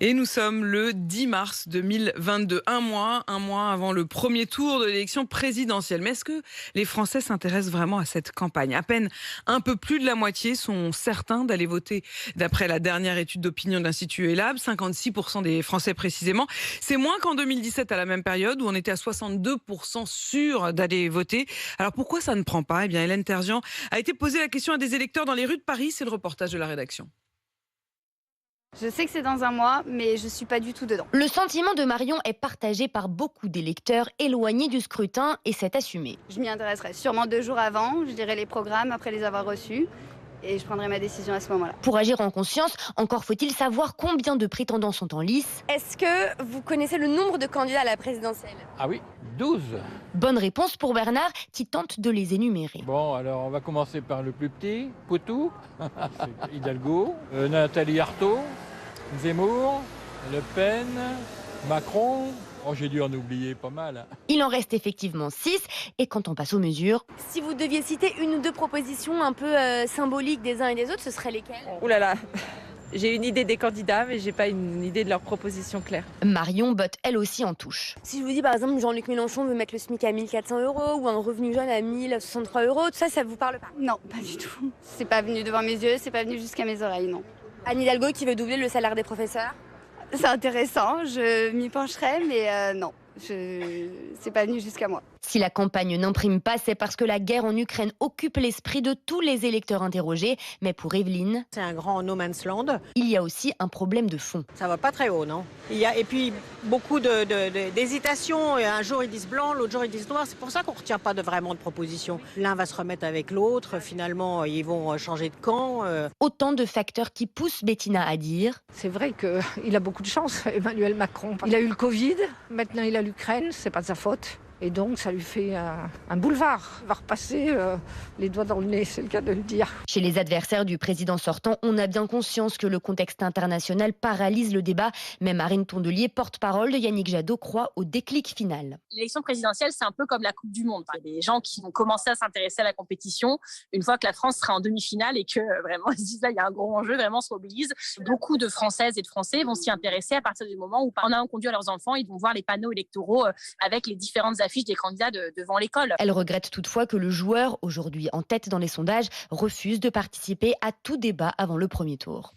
Et nous sommes le 10 mars 2022, un mois avant le premier tour de l'élection présidentielle. Mais est-ce que les Français s'intéressent vraiment à cette campagne? À peine un peu plus de la moitié sont certains d'aller voter d'après la dernière étude d'opinion de l'Institut Elab, 56% des Français précisément. C'est moins qu'en 2017 à la même période où on était à 62% sûrs d'aller voter. Alors pourquoi ça ne prend pas? Eh bien, Hélène Terzian a été posée la question à des électeurs dans les rues de Paris. C'est le reportage de la rédaction. Je sais que c'est dans un mois, mais je ne suis pas du tout dedans. Le sentiment de Marion est partagé par beaucoup d'électeurs éloignés du scrutin et c'est assumé. Je m'y intéresserai sûrement 2 jours avant, je lirai les programmes après les avoir reçus et je prendrai ma décision à ce moment-là. Pour agir en conscience, encore faut-il savoir combien de prétendants sont en lice. Est-ce que vous connaissez le nombre de candidats à la présidentielle? Ah oui, 12. Bonne réponse pour Bernard qui tente de les énumérer. Bon, alors on va commencer par le plus petit, Poutou, c'est Hidalgo, Nathalie Arthaud, Zemmour, Le Pen, Macron. Oh, j'ai dû en oublier pas mal. Il en reste effectivement 6 et quand on passe aux mesures... Si vous deviez citer une ou deux propositions un peu symboliques des uns et des autres, ce seraient lesquelles? Ouh là là, j'ai une idée des candidats, mais j'ai pas une idée de leurs propositions claires. Marion botte elle aussi en touche. Si je vous dis par exemple Jean-Luc Mélenchon veut mettre le SMIC à 1 400 € ou un revenu jeune à 1 063 €, tout ça, ça vous parle pas? Non, pas du tout. C'est pas venu devant mes yeux, c'est pas venu jusqu'à mes oreilles, non. Anne Hidalgo qui veut doubler le salaire des professeurs? C'est intéressant, je m'y pencherai, mais non, c'est pas venu jusqu'à moi. Si la campagne n'imprime pas, c'est parce que la guerre en Ukraine occupe l'esprit de tous les électeurs interrogés. Mais pour Evelyne, c'est un grand no man's land. Il y a aussi un problème de fond. Ça va pas très haut, non? Et puis beaucoup d'hésitation. Un jour ils disent blanc, l'autre jour ils disent noir. C'est pour ça qu'on ne retient pas vraiment de propositions. L'un va se remettre avec l'autre. Finalement, ils vont changer de camp. Autant de facteurs qui poussent Bettina à dire... C'est vrai qu'il a beaucoup de chance, Emmanuel Macron. Il a eu le Covid, maintenant il a l'Ukraine, c'est pas de sa faute. Et donc, ça lui fait un boulevard. Il va repasser les doigts dans le nez, c'est le cas de le dire. Chez les adversaires du président sortant, on a bien conscience que le contexte international paralyse le débat. Mais Marine Tondelier, porte-parole de Yannick Jadot, croit au déclic final. L'élection présidentielle, c'est un peu comme la Coupe du Monde. Il y a des gens qui vont commencer à s'intéresser à la compétition une fois que la France sera en demi-finale et que vraiment, ils se disent là, il y a un gros enjeu, vraiment se mobilisent. Beaucoup de Françaises et de Français vont s'y intéresser à partir du moment où, en allant conduire leurs enfants, ils vont voir les panneaux électoraux avec les différentes affiches des candidats devant l'école. Elle regrette toutefois que le joueur, aujourd'hui en tête dans les sondages, refuse de participer à tout débat avant le premier tour.